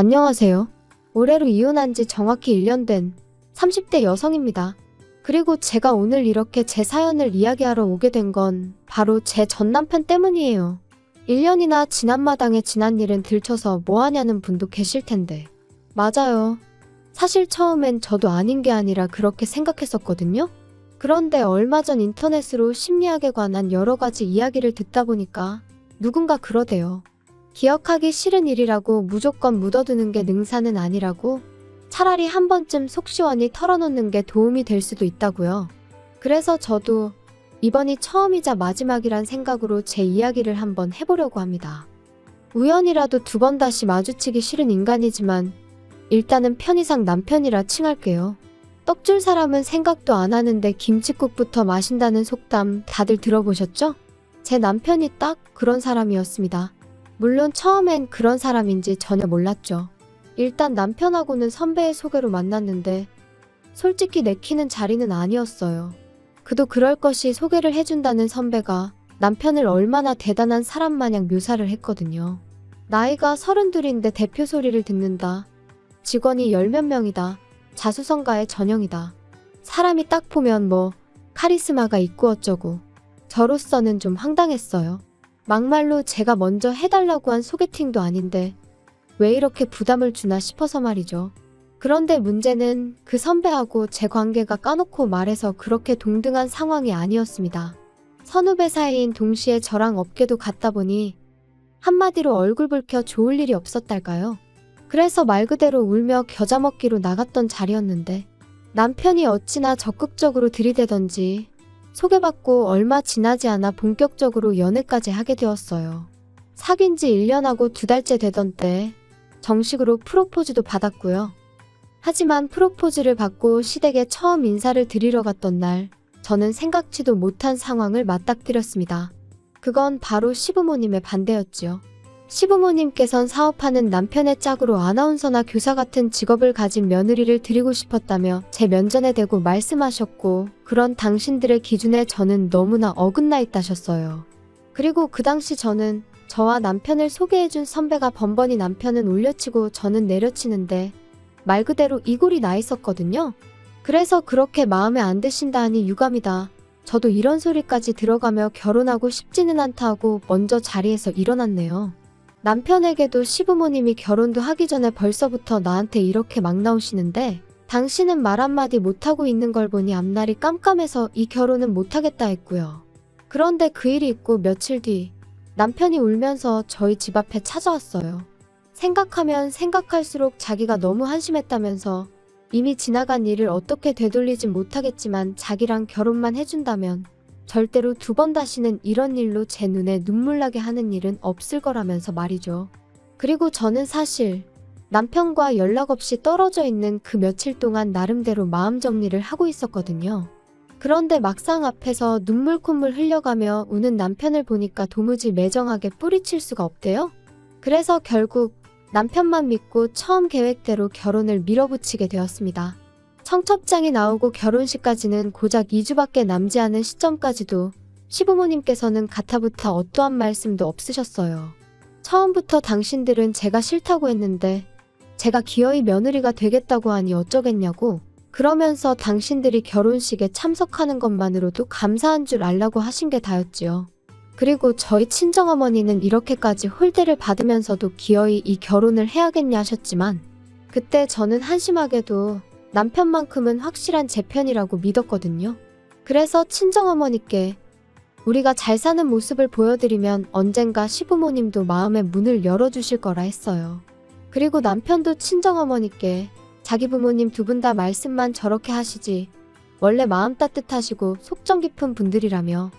안녕하세요. 올해로 이혼한 지 정확히 1년 된 30대 여성입니다. 그리고 제가 오늘 이렇게 제 사연을 이야기하러 오게 된 건 바로 제 전 남편 때문이에요. 1년이나 지난 마당에 지난 일은 들춰서 뭐하냐는 분도 계실 텐데. 맞아요. 사실 처음엔 저도 아닌 게 아니라 그렇게 생각했었거든요. 그런데 얼마 전 인터넷으로 심리학에 관한 여러 가지 이야기를 듣다 보니까 누군가 그러대요. 기억하기 싫은 일이라고 무조건 묻어두는 게 능사는 아니라고, 차라리 한 번쯤 속 시원히 털어놓는 게 도움이 될 수도 있다고요. 그래서 저도 이번이 처음이자 마지막이란 생각으로 제 이야기를 한번 해보려고 합니다. 우연이라도 두 번 다시 마주치기 싫은 인간이지만 일단은 편의상 남편이라 칭할게요. 떡줄 사람은 생각도 안 하는데 김칫국부터 마신다는 속담 다들 들어보셨죠? 제 남편이 딱 그런 사람이었습니다. 물론 처음엔 그런 사람인지 전혀 몰랐죠. 일단 남편하고는 선배의 소개로 만났는데 솔직히 내키는 자리는 아니었어요. 그도 그럴 것이 소개를 해준다는 선배가 남편을 얼마나 대단한 사람 마냥 묘사를 했거든요. 나이가 32인데 대표 소리를 듣는다. 직원이 10몇 명이다. 자수성가의 전형이다. 사람이 딱 보면 뭐 카리스마가 있고 어쩌고. 저로서는 좀 황당했어요. 막말로 제가 먼저 해달라고 한 소개팅도 아닌데 왜 이렇게 부담을 주나 싶어서 말이죠. 그런데 문제는 그 선배하고 제 관계가 까놓고 말해서 그렇게 동등한 상황이 아니었습니다. 선후배 사이인 동시에 저랑 업계도 같다 보니 한마디로 얼굴 붉혀 좋을 일이 없었달까요? 그래서 말 그대로 울며 겨자 먹기로 나갔던 자리였는데 남편이 어찌나 적극적으로 들이대던지 소개받고 얼마 지나지 않아 본격적으로 연애까지 하게 되었어요. 사귄 지 1년하고 2달째 되던 때 정식으로 프로포즈도 받았고요. 하지만 프로포즈를 받고 시댁에 처음 인사를 드리러 갔던 날 저는 생각지도 못한 상황을 맞닥뜨렸습니다. 그건 바로 시부모님의 반대였지요. 시부모님께선 사업하는 남편의 짝으로 아나운서나 교사 같은 직업을 가진 며느리를 드리고 싶었다며 제 면전에 대고 말씀하셨고, 그런 당신들의 기준에 저는 너무나 어긋나 있다셨어요. 그리고 그 당시 저는 저와 남편을 소개해준 선배가 번번이 남편은 올려치고 저는 내려치는데 말 그대로 이골이 나 있었거든요. 그래서 그렇게 마음에 안 드신다 하니 유감이다. 저도 이런 소리까지 들어가며 결혼하고 싶지는 않다 하고 먼저 자리에서 일어났네요. 남편에게도 시부모님이 결혼도 하기 전에 벌써부터 나한테 이렇게 막 나오시는데 당신은 말 한마디 못하고 있는 걸 보니 앞날이 깜깜해서 이 결혼은 못하겠다 했고요. 그런데 그 일이 있고 며칠 뒤 남편이 울면서 저희 집 앞에 찾아왔어요. 생각하면 생각할수록 자기가 너무 한심했다면서 이미 지나간 일을 어떻게 되돌리진 못하겠지만 자기랑 결혼만 해준다면 절대로 2번 다시는 이런 일로 제 눈에 눈물 나게 하는 일은 없을 거라면서 말이죠. 그리고 저는 사실 남편과 연락 없이 떨어져 있는 그 며칠 동안 나름대로 마음 정리를 하고 있었거든요. 그런데 막상 앞에서 눈물 콧물 흘려가며 우는 남편을 보니까 도무지 매정하게 뿌리칠 수가 없대요. 그래서 결국 남편만 믿고 처음 계획대로 결혼을 밀어붙이게 되었습니다. 청첩장이 나오고 결혼식까지는 고작 2주밖에 남지 않은 시점까지도 시부모님께서는 가타부타 어떠한 말씀도 없으셨어요. 처음부터 당신들은 제가 싫다고 했는데 제가 기어이 며느리가 되겠다고 하니 어쩌겠냐고, 그러면서 당신들이 결혼식에 참석하는 것만으로도 감사한 줄 알라고 하신 게 다였지요. 그리고 저희 친정어머니는 이렇게까지 홀대를 받으면서도 기어이 이 결혼을 해야겠냐 하셨지만 그때 저는 한심하게도 남편만큼은 확실한 제 편이라고 믿었거든요. 그래서 친정어머니께 우리가 잘 사는 모습을 보여드리면 언젠가 시부모님도 마음의 문을 열어주실 거라 했어요. 그리고 남편도 친정어머니께 자기 부모님 2분 다 말씀만 저렇게 하시지 원래 마음 따뜻하시고 속정 깊은 분들이라며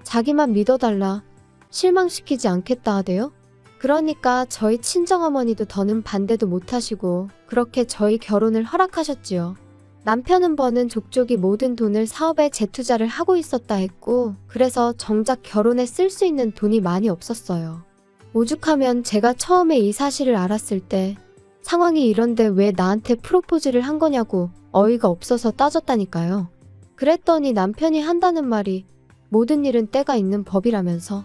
자기만 믿어달라, 실망시키지 않겠다 하대요. 그러니까 저희 친정어머니도 더는 반대도 못하시고 그렇게 저희 결혼을 허락하셨지요. 남편은 버는 족족이 모든 돈을 사업에 재투자를 하고 있었다 했고, 그래서 정작 결혼에 쓸 수 있는 돈이 많이 없었어요. 오죽하면 제가 처음에 이 사실을 알았을 때 상황이 이런데 왜 나한테 프로포즈를 한 거냐고 어이가 없어서 따졌다니까요. 그랬더니 남편이 한다는 말이 모든 일은 때가 있는 법이라면서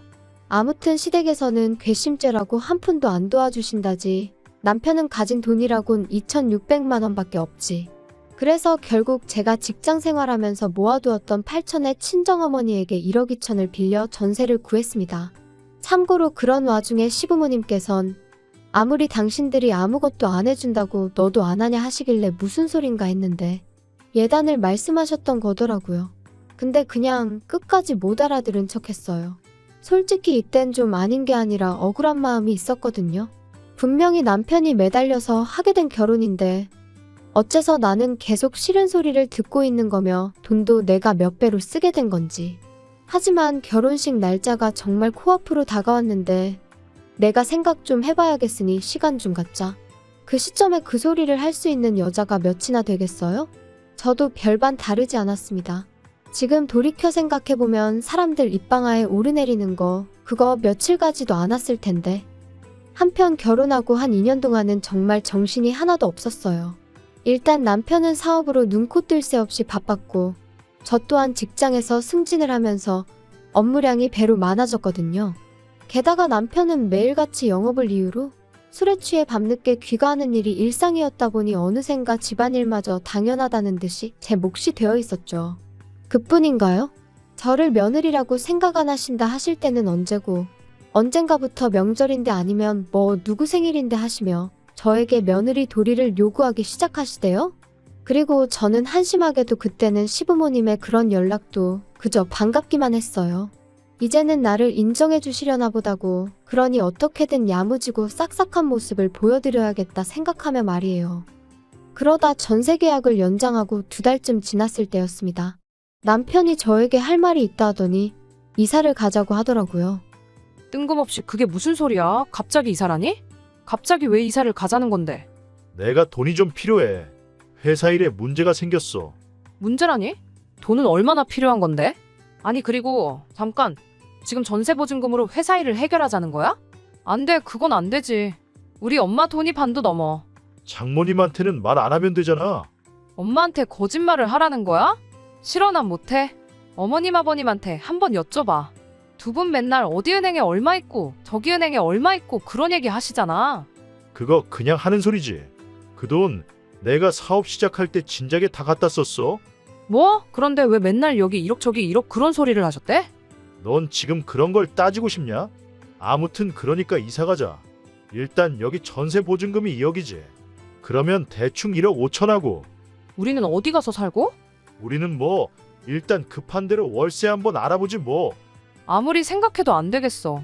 아무튼 시댁에서는 괘씸죄라고 한 푼도 안 도와주신다지 남편은 가진 돈이라곤 2,600만 원밖에 없지. 그래서 결국 제가 직장 생활하면서 모아두었던 8천에 친정어머니에게 1억 2천을 빌려 전세를 구했습니다. 참고로 그런 와중에 시부모님께선 아무리 당신들이 아무것도 안 해준다고 너도 안 하냐 하시길래 무슨 소린가 했는데 예단을 말씀하셨던 거더라고요. 근데 그냥 끝까지 못 알아들은 척 했어요. 솔직히 이땐 좀 아닌 게 아니라 억울한 마음이 있었거든요. 분명히 남편이 매달려서 하게 된 결혼인데 어째서 나는 계속 싫은 소리를 듣고 있는 거며 돈도 내가 몇 배로 쓰게 된 건지. 하지만 결혼식 날짜가 정말 코앞으로 다가왔는데 내가 생각 좀 해봐야겠으니 시간 좀 갖자. 그 시점에 그 소리를 할 수 있는 여자가 몇이나 되겠어요? 저도 별반 다르지 않았습니다. 지금 돌이켜 생각해보면 사람들 입방아에 오르내리는 거 그거 며칠 가지도 않았을 텐데. 한편 결혼하고 한 2년 동안은 정말 정신이 하나도 없었어요. 일단 남편은 사업으로 눈코 뜰 새 없이 바빴고 저 또한 직장에서 승진을 하면서 업무량이 배로 많아졌거든요. 게다가 남편은 매일같이 영업을 이유로 술에 취해 밤늦게 귀가하는 일이 일상이었다 보니 어느샌가 집안일마저 당연하다는 듯이 제 몫이 되어 있었죠. 그뿐인가요? 저를 며느리라고 생각 안 하신다 하실 때는 언제고 언젠가부터 명절인데 아니면 뭐 누구 생일인데 하시며 저에게 며느리 도리를 요구하기 시작하시대요? 그리고 저는 한심하게도 그때는 시부모님의 그런 연락도 그저 반갑기만 했어요. 이제는 나를 인정해 주시려나 보다고 그러니 어떻게든 야무지고 싹싹한 모습을 보여드려야겠다 생각하며 말이에요. 그러다 전세 계약을 연장하고 2달쯤 지났을 때였습니다. 남편이 저에게 할 말이 있다 하더니 이사를 가자고 하더라고요. 뜬금없이 그게 무슨 소리야? 갑자기 이사라니? 갑자기 왜 이사를 가자는 건데? 내가 돈이 좀 필요해. 회사 일에 문제가 생겼어. 문제라니? 돈은 얼마나 필요한 건데? 아니 그리고 잠깐, 지금 전세 보증금으로 회사 일을 해결하자는 거야? 안 돼, 그건 안 되지. 우리 엄마 돈이 반도 넘어. 장모님한테는 말 안 하면 되잖아. 엄마한테 거짓말을 하라는 거야? 싫어, 난 못해. 어머님 아버님한테 한번 여쭤봐. 두 분 맨날 어디 은행에 얼마 있고 저기 은행에 얼마 있고 그런 얘기 하시잖아. 그거 그냥 하는 소리지. 그 돈 내가 사업 시작할 때 진작에 다 갖다 썼어. 뭐? 그런데 왜 맨날 여기 1억 저기 1억 그런 소리를 하셨대? 넌 지금 그런 걸 따지고 싶냐? 아무튼 그러니까 이사 가자. 일단 여기 전세 보증금이 2억이지. 그러면 대충 1억 5천 하고. 우리는 어디 가서 살고? 우리는 뭐 일단 급한 대로 월세 한번 알아보지 뭐. 아무리 생각해도 안 되겠어.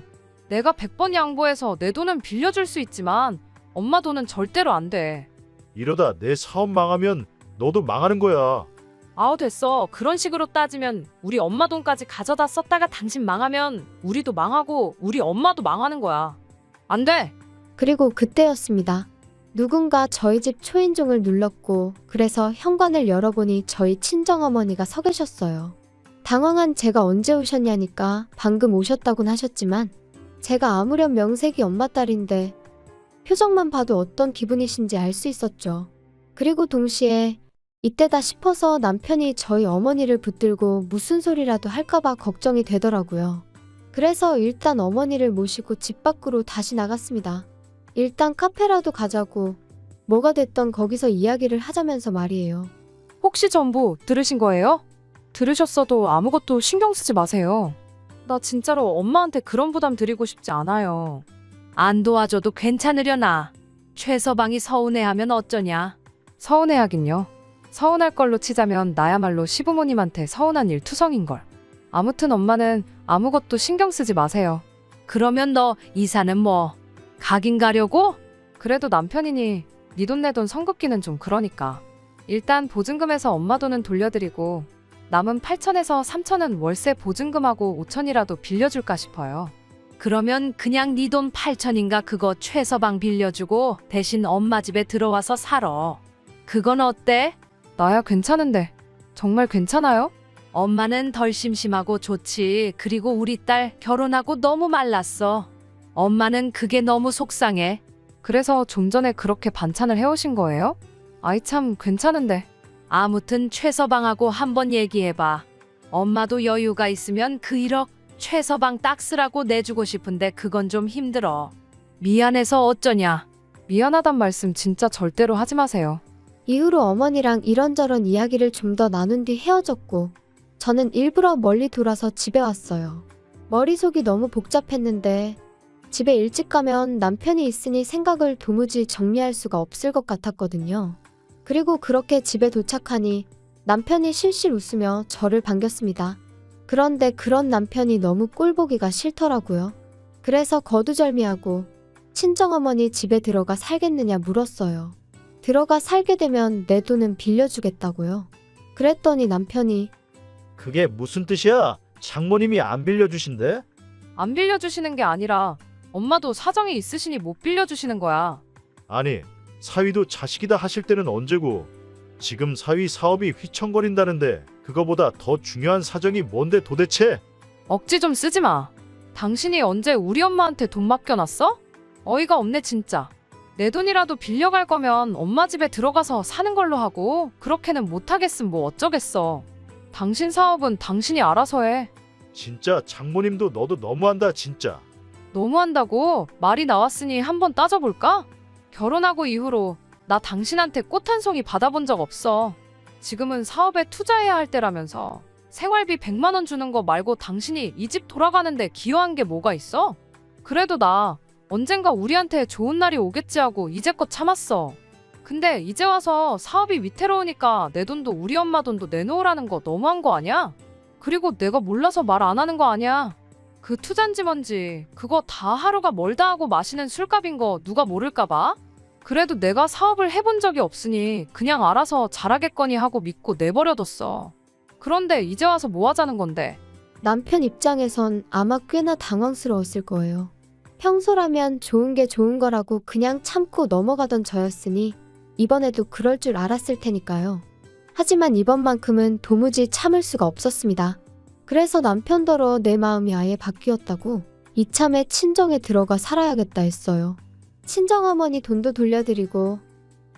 내가 100번 양보해서 내 돈은 빌려줄 수 있지만 엄마 돈은 절대로 안 돼. 이러다 내 사업 망하면 너도 망하는 거야. 아우 됐어. 그런 식으로 따지면 우리 엄마 돈까지 가져다 썼다가 당신 망하면 우리도 망하고 우리 엄마도 망하는 거야. 안 돼. 그리고 그때였습니다. 누군가 저희 집 초인종을 눌렀고 그래서 현관을 열어보니 저희 친정어머니가 서 계셨어요. 당황한 제가 언제 오셨냐니까 방금 오셨다곤 하셨지만 제가 아무렴 명색이 엄마 딸인데 표정만 봐도 어떤 기분이신지 알 수 있었죠. 그리고 동시에 이때다 싶어서 남편이 저희 어머니를 붙들고 무슨 소리라도 할까봐 걱정이 되더라고요. 그래서 일단 어머니를 모시고 집 밖으로 다시 나갔습니다. 일단 카페라도 가자고 뭐가 됐던 거기서 이야기를 하자면서 말이에요. 혹시 전부 들으신 거예요? 들으셨어도 아무것도 신경 쓰지 마세요. 나 진짜로 엄마한테 그런 부담 드리고 싶지 않아요. 안 도와줘도 괜찮으려나. 최서방이 서운해하면 어쩌냐. 서운해하긴요. 서운할 걸로 치자면 나야말로 시부모님한테 서운한 일 투성인걸. 아무튼 엄마는 아무것도 신경 쓰지 마세요. 그러면 너 이사는 뭐? 가긴 가려고? 그래도 남편이니 네 돈 내 돈 성급기는 좀 그러니까. 일단 보증금에서 엄마 돈은 돌려드리고 남은 8천에서 3천은 월세 보증금하고 5천이라도 빌려줄까 싶어요. 그러면 그냥 네 돈 8천인가 그거 최서방 빌려주고 대신 엄마 집에 들어와서 살아. 그건 어때? 나야 괜찮은데. 정말 괜찮아요? 엄마는 덜 심심하고 좋지. 그리고 우리 딸 결혼하고 너무 말랐어. 엄마는 그게 너무 속상해. 그래서 좀 전에 그렇게 반찬을 해오신 거예요? 아이 참 괜찮은데. 아무튼 최서방하고 한번 얘기해봐. 엄마도 여유가 있으면 그 1억 최서방 딱 쓰라고 내주고 싶은데 그건 좀 힘들어. 미안해서 어쩌냐. 미안하단 말씀 진짜 절대로 하지 마세요. 이후로 어머니랑 이런저런 이야기를 좀 더 나눈 뒤 헤어졌고 저는 일부러 멀리 돌아서 집에 왔어요. 머릿속이 너무 복잡했는데 집에 일찍 가면 남편이 있으니 생각을 도무지 정리할 수가 없을 것 같았거든요. 그리고 그렇게 집에 도착하니 남편이 실실 웃으며 저를 반겼습니다. 그런데 그런 남편이 너무 꼴보기가 싫더라고요. 그래서 거두절미하고 친정어머니 집에 들어가 살겠느냐 물었어요. 들어가 살게 되면 내 돈은 빌려주겠다고요. 그랬더니 남편이 그게 무슨 뜻이야? 장모님이 안 빌려주신대? 안 빌려주시는 게 아니라 엄마도 사정이 있으시니 못 빌려주시는 거야. 아니, 사위도 자식이다 하실 때는 언제고 지금 사위 사업이 휘청거린다는데 그거보다 더 중요한 사정이 뭔데 도대체? 억지 좀 쓰지 마. 당신이 언제 우리 엄마한테 돈 맡겨놨어? 어이가 없네 진짜. 내 돈이라도 빌려갈 거면 엄마 집에 들어가서 사는 걸로 하고 그렇게는 못하겠음 뭐 어쩌겠어. 당신 사업은 당신이 알아서 해. 진짜 장모님도 너도 너무한다 진짜. 너무한다고? 말이 나왔으니 한번 따져볼까? 결혼하고 이후로 나 당신한테 꽃 한 송이 받아본 적 없어. 지금은 사업에 투자해야 할 때라면서 생활비 100만 원 주는 거 말고 당신이 이 집 돌아가는데 기여한 게 뭐가 있어? 그래도 나 언젠가 우리한테 좋은 날이 오겠지 하고 이제껏 참았어. 근데 이제 와서 사업이 위태로우니까 내 돈도 우리 엄마 돈도 내놓으라는 거 너무한 거 아니야? 그리고 내가 몰라서 말 안 하는 거 아니야? 그 투잔지 뭔지 그거 다 하루가 멀다 하고 마시는 술값인 거 누가 모를까 봐? 그래도 내가 사업을 해본 적이 없으니 그냥 알아서 잘하겠거니 하고 믿고 내버려뒀어. 그런데 이제 와서 뭐 하자는 건데? 남편 입장에선 아마 꽤나 당황스러웠을 거예요. 평소라면 좋은 게 좋은 거라고 그냥 참고 넘어가던 저였으니 이번에도 그럴 줄 알았을 테니까요. 하지만 이번만큼은 도무지 참을 수가 없었습니다. 그래서 남편더러 내 마음이 아예 바뀌었다고 이참에 친정에 들어가 살아야겠다 했어요. 친정어머니 돈도 돌려드리고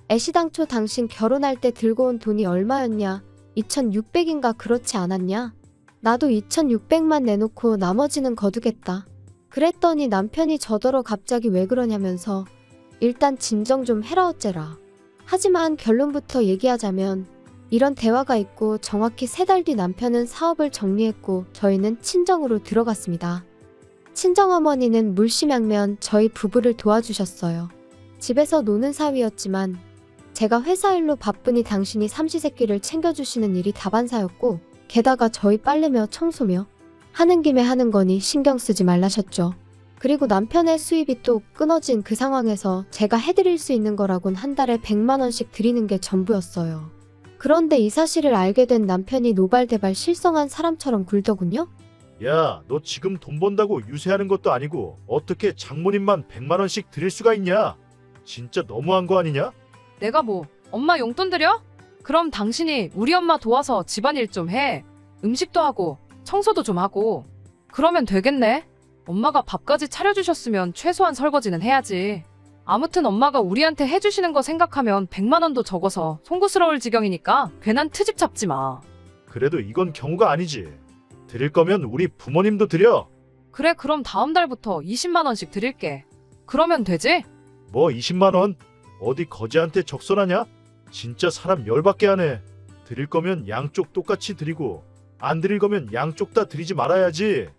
애시당초 당신 결혼할 때 들고 온 돈이 얼마였냐? 2,600인가 그렇지 않았냐? 나도 2,600만 내놓고 나머지는 거두겠다. 그랬더니 남편이 저더러 갑자기 왜 그러냐면서 일단 진정 좀 해라 어째라. 하지만 결론부터 얘기하자면 이런 대화가 있고 정확히 3달 뒤 남편은 사업을 정리했고 저희는 친정으로 들어갔습니다. 친정어머니는 물심양면 저희 부부를 도와주셨어요. 집에서 노는 사위였지만 제가 회사 일로 바쁘니 당신이 삼시세끼를 챙겨주시는 일이 다반사였고 게다가 저희 빨래며 청소며 하는 김에 하는 거니 신경 쓰지 말라셨죠. 그리고 남편의 수입이 또 끊어진 그 상황에서 제가 해드릴 수 있는 거라곤 한 달에 100만 원씩 드리는 게 전부였어요. 그런데 이 사실을 알게 된 남편이 노발대발 실성한 사람처럼 굴더군요. 야, 너 지금 돈 번다고 유세하는 것도 아니고 어떻게 장모님만 100만 원씩 드릴 수가 있냐? 진짜 너무한 거 아니냐? 내가 뭐 엄마 용돈 드려? 그럼 당신이 우리 엄마 도와서 집안일 좀 해. 음식도 하고 청소도 좀 하고. 그러면 되겠네. 엄마가 밥까지 차려주셨으면 최소한 설거지는 해야지. 아무튼 엄마가 우리한테 해주시는 거 생각하면 100만 원도 적어서 송구스러울 지경이니까 괜한 트집 잡지 마. 그래도 이건 경우가 아니지. 드릴 거면 우리 부모님도 드려. 그래 그럼 다음 달부터 20만 원씩 드릴게. 그러면 되지? 뭐 20만 원? 어디 거지한테 적선하냐? 진짜 사람 열받게 하네. 드릴 거면 양쪽 똑같이 드리고 안 드릴 거면 양쪽 다 드리지 말아야지.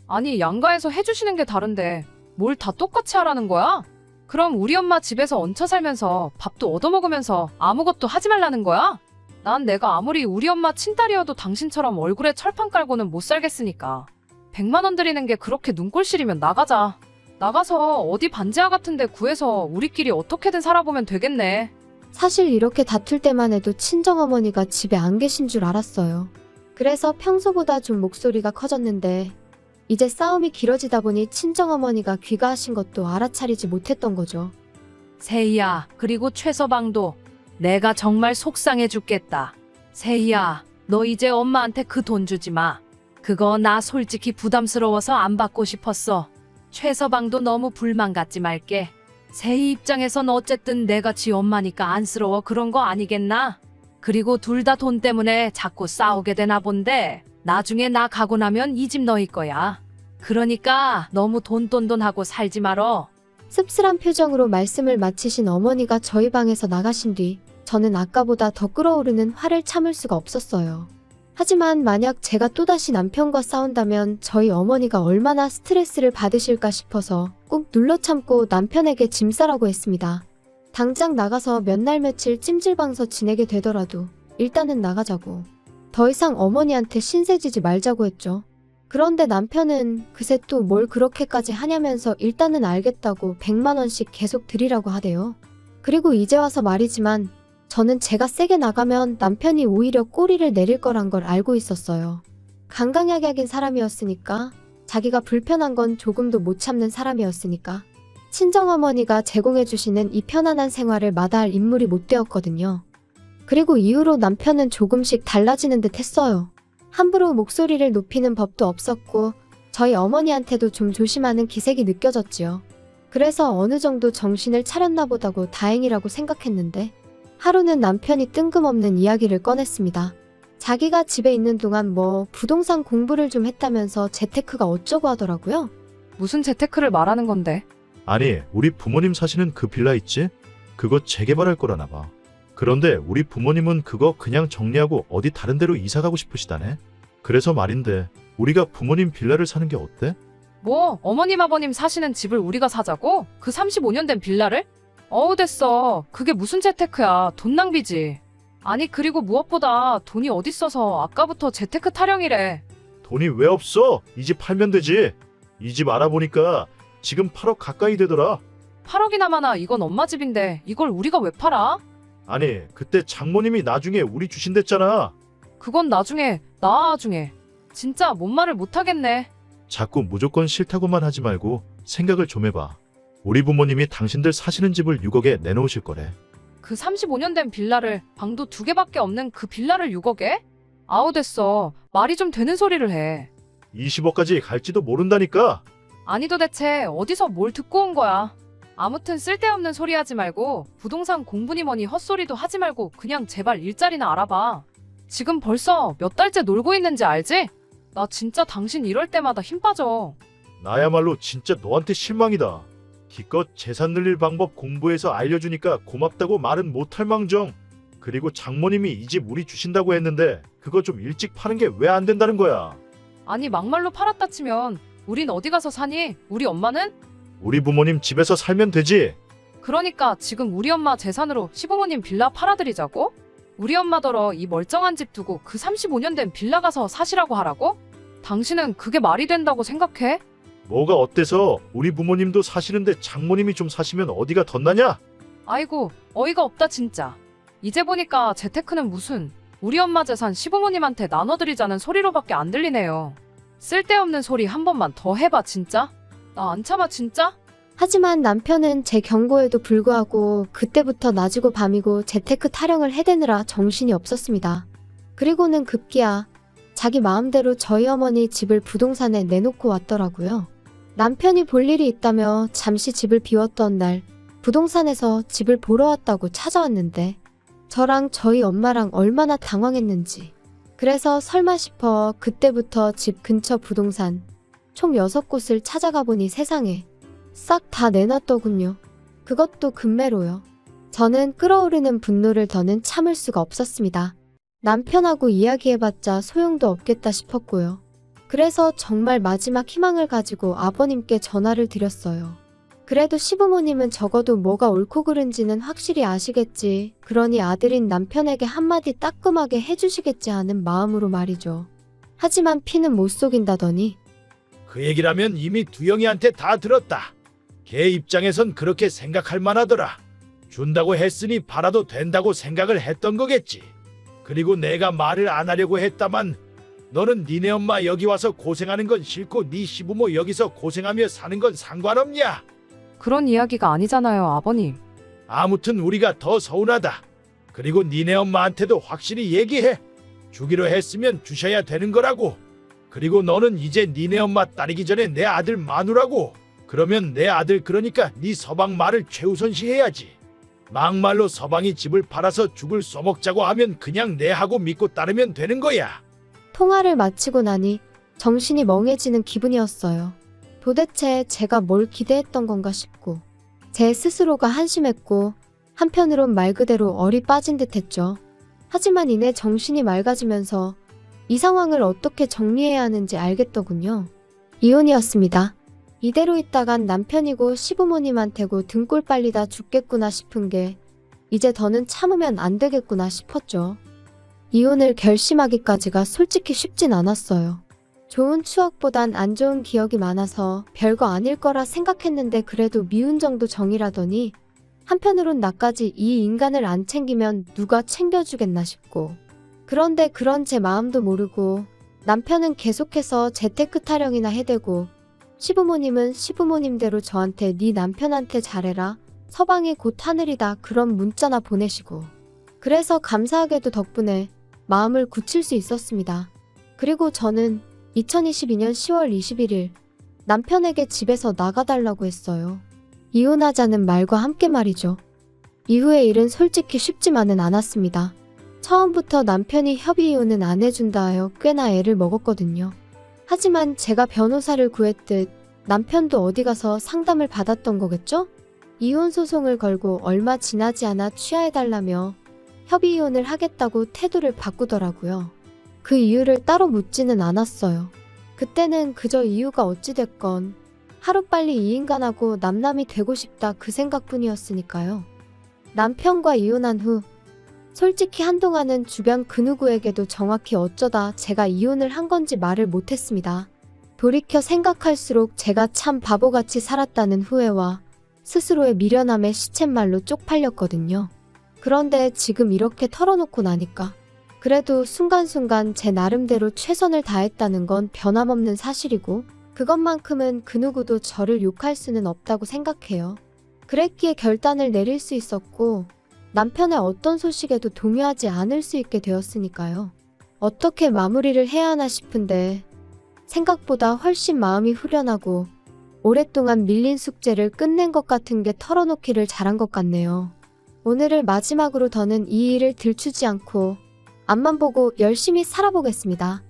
아니 양가에서 해주시는 게 다른데 뭘 다 똑같이 하라는 거야? 그럼 우리 엄마 집에서 얹혀 살면서 밥도 얻어먹으면서 아무것도 하지 말라는 거야? 난 내가 아무리 우리 엄마 친딸이어도 당신처럼 얼굴에 철판 깔고는 못 살겠으니까 100만 원 드리는 게 그렇게 눈꼴 시리면 나가자. 나가서 어디 반지하 같은 데 구해서 우리끼리 어떻게든 살아보면 되겠네. 사실 이렇게 다툴 때만 해도 친정어머니가 집에 안 계신 줄 알았어요. 그래서 평소보다 좀 목소리가 커졌는데 이제 싸움이 길어지다 보니 친정어머니가 귀가하신 것도 알아차리지 못했던 거죠. 세희야, 그리고 최서방도 내가 정말 속상해 죽겠다. 세희야, 너 이제 엄마한테 그 돈 주지 마. 그거 나 솔직히 부담스러워서 안 받고 싶었어. 최서방도 너무 불만 갖지 말게. 세희 입장에선 어쨌든 내가 지 엄마니까 안쓰러워 그런 거 아니겠나? 그리고 둘 다 돈 때문에 자꾸 싸우게 되나 본데 나중에 나 가고 나면 이 집 너희 거야. 그러니까 너무 돈돈돈하고 살지 말어. 씁쓸한 표정으로 말씀을 마치신 어머니가 저희 방에서 나가신 뒤 저는 아까보다 더 끓어오르는 화를 참을 수가 없었어요. 하지만 만약 제가 또다시 남편과 싸운다면 저희 어머니가 얼마나 스트레스를 받으실까 싶어서 꾹 눌러 참고 남편에게 짐 싸라고 했습니다. 당장 나가서 몇 날 며칠 찜질방서 지내게 되더라도 일단은 나가자고. 더 이상 어머니한테 신세지지 말자고 했죠. 그런데 남편은 그새 또 뭘 그렇게까지 하냐면서 일단은 알겠다고 100만 원씩 계속 드리라고 하대요. 그리고 이제 와서 말이지만 저는 제가 세게 나가면 남편이 오히려 꼬리를 내릴 거란 걸 알고 있었어요. 강강약약인 사람이었으니까, 자기가 불편한 건 조금도 못 참는 사람이었으니까, 친정어머니가 제공해주시는 이 편안한 생활을 마다할 인물이 못 되었거든요. 그리고 이후로 남편은 조금씩 달라지는 듯 했어요. 함부로 목소리를 높이는 법도 없었고 저희 어머니한테도 좀 조심하는 기색이 느껴졌지요. 그래서 어느 정도 정신을 차렸나 보다고 다행이라고 생각했는데 하루는 남편이 뜬금없는 이야기를 꺼냈습니다. 자기가 집에 있는 동안 부동산 공부를 좀 했다면서 재테크가 어쩌고 하더라고요. 무슨 재테크를 말하는 건데? 아니, 우리 부모님 사시는 그 빌라 있지? 그거 재개발할 거라나 봐. 그런데 우리 부모님은 그거 그냥 정리하고 어디 다른 데로 이사 가고 싶으시다네. 그래서 말인데 우리가 부모님 빌라를 사는 게 어때? 뭐 어머님 아버님 사시는 집을 우리가 사자고? 그 35년 된 빌라를? 어우 됐어. 그게 무슨 재테크야. 돈 낭비지. 아니 그리고 무엇보다 돈이 어딨어서 아까부터 재테크 타령이래. 돈이 왜 없어? 이 집 팔면 되지. 이 집 알아보니까 지금 8억 가까이 되더라. 8억이나 많아. 이건 엄마 집인데 이걸 우리가 왜 팔아? 아니, 그때 장모님이 나중에 우리 주신댔잖아. 그건 나중에 나중에. 진짜 뭔 말을 못하겠네. 자꾸 무조건 싫다고만 하지 말고 생각을 좀 해봐. 우리 부모님이 당신들 사시는 집을 6억에 내놓으실 거래. 그 35년 된 빌라를, 방도 2개밖에 없는 그 빌라를 6억에? 아우 됐어. 말이 좀 되는 소리를 해. 20억까지 갈지도 모른다니까. 아니 도대체 어디서 뭘 듣고 온 거야. 아무튼 쓸데없는 소리 하지 말고 부동산 공부니 뭐니 헛소리도 하지 말고 그냥 제발 일자리나 알아봐. 지금 벌써 몇 달째 놀고 있는지 알지? 나 진짜 당신 이럴 때마다 힘 빠져. 나야말로 진짜 너한테 실망이다. 기껏 재산 늘릴 방법 공부해서 알려주니까 고맙다고 말은 못할 망정. 그리고 장모님이 이 집 우리 주신다고 했는데 그거 좀 일찍 파는 게 왜 안 된다는 거야. 아니 막말로 팔았다 치면 우린 어디 가서 사니? 우리 엄마는? 우리 부모님 집에서 살면 되지. 그러니까 지금 우리 엄마 재산으로 시부모님 빌라 팔아드리자고? 우리 엄마더러 이 멀쩡한 집 두고 그 35년 된 빌라 가서 사시라고 하라고? 당신은 그게 말이 된다고 생각해? 뭐가 어때서 우리 부모님도 사시는데 장모님이 좀 사시면 어디가 덧나냐? 아이고 어이가 없다 진짜. 이제 보니까 재테크는 무슨 우리 엄마 재산 시부모님한테 나눠드리자는 소리로밖에 안 들리네요. 쓸데없는 소리 한 번만 더 해봐 진짜. 나 안 참아 진짜. 하지만 남편은 제 경고에도 불구하고 그때부터 낮이고 밤이고 재테크 타령을 해대느라 정신이 없었습니다. 그리고는 급기야 자기 마음대로 저희 어머니 집을 부동산에 내놓고 왔더라고요. 남편이 볼 일이 있다며 잠시 집을 비웠던 날 부동산에서 집을 보러 왔다고 찾아왔는데 저랑 저희 엄마랑 얼마나 당황했는지. 그래서 설마 싶어 그때부터 집 근처 부동산 총 6곳을 찾아가 보니 세상에 싹 다 내놨더군요. 그것도 금매로요. 저는 끓어오르는 분노를 더는 참을 수가 없었습니다. 남편하고 이야기해봤자 소용도 없겠다 싶었고요. 그래서 정말 마지막 희망을 가지고 아버님께 전화를 드렸어요. 그래도 시부모님은 적어도 뭐가 옳고 그른지는 확실히 아시겠지. 그러니 아들인 남편에게 한마디 따끔하게 해주시겠지 하는 마음으로 말이죠. 하지만 피는 못 속인다더니 그 얘기라면 이미 두영이한테 다 들었다. 걔 입장에선 그렇게 생각할 만하더라. 준다고 했으니 팔아도 된다고 생각을 했던 거겠지. 그리고 내가 말을 안 하려고 했다만 너는 니네 엄마 여기 와서 고생하는 건 싫고 네 시부모 여기서 고생하며 사는 건 상관없냐? 그런 이야기가 아니잖아요 아버님. 아무튼 우리가 더 서운하다. 그리고 니네 엄마한테도 확실히 얘기해. 주기로 했으면 주셔야 되는 거라고. 그리고 너는 이제 니네 엄마 딸이기 전에 내 아들 마누라고. 그러면 내 아들 그러니까 네 서방 말을 최우선시해야지. 막말로 서방이 집을 팔아서 죽을 써먹자고 하면 그냥 내하고 믿고 따르면 되는 거야. 통화를 마치고 나니 정신이 멍해지는 기분이었어요. 도대체 제가 뭘 기대했던 건가 싶고 제 스스로가 한심했고 한편으론 말 그대로 얼이 빠진 듯 했죠. 하지만 이내 정신이 맑아지면서 이 상황을 어떻게 정리해야 하는지 알겠더군요. 이혼이었습니다. 이대로 있다간 남편이고 시부모님한테고 등골 빨리다 죽겠구나 싶은 게 이제 더는 참으면 안 되겠구나 싶었죠. 이혼을 결심하기까지가 솔직히 쉽진 않았어요. 좋은 추억보단 안 좋은 기억이 많아서 별거 아닐 거라 생각했는데 그래도 미운 정도 정이라더니 한편으론 나까지 이 인간을 안 챙기면 누가 챙겨주겠나 싶고 그런데 그런 제 마음도 모르고 남편은 계속해서 재테크 타령이나 해대고 시부모님은 시부모님대로 저한테 네 남편한테 잘해라 서방이 곧 하늘이다 그런 문자나 보내시고 그래서 감사하게도 덕분에 마음을 굳힐 수 있었습니다. 그리고 저는 2022년 10월 21일 남편에게 집에서 나가달라고 했어요. 이혼하자는 말과 함께 말이죠. 이후의 일은 솔직히 쉽지만은 않았습니다. 처음부터 남편이 협의 이혼은 안 해준다 하여 꽤나 애를 먹었거든요. 하지만 제가 변호사를 구했듯 남편도 어디 가서 상담을 받았던 거겠죠? 이혼 소송을 걸고 얼마 지나지 않아 취하해달라며 협의 이혼을 하겠다고 태도를 바꾸더라고요. 그 이유를 따로 묻지는 않았어요. 그때는 그저 이유가 어찌됐건 하루빨리 이 인간하고 남남이 되고 싶다 그 생각뿐이었으니까요. 남편과 이혼한 후 솔직히 한동안은 주변 그 누구에게도 정확히 어쩌다 제가 이혼을 한 건지 말을 못했습니다. 돌이켜 생각할수록 제가 참 바보같이 살았다는 후회와 스스로의 미련함에 시쳇말로 쪽팔렸거든요. 그런데 지금 이렇게 털어놓고 나니까 그래도 순간순간 제 나름대로 최선을 다했다는 건 변함없는 사실이고 그것만큼은 그 누구도 저를 욕할 수는 없다고 생각해요. 그랬기에 결단을 내릴 수 있었고 남편의 어떤 소식에도 동요하지 않을 수 있게 되었으니까요. 어떻게 마무리를 해야 하나 싶은데 생각보다 훨씬 마음이 후련하고 오랫동안 밀린 숙제를 끝낸 것 같은 게 털어놓기를 잘한 것 같네요. 오늘을 마지막으로 더는 이 일을 들추지 않고 앞만 보고 열심히 살아보겠습니다.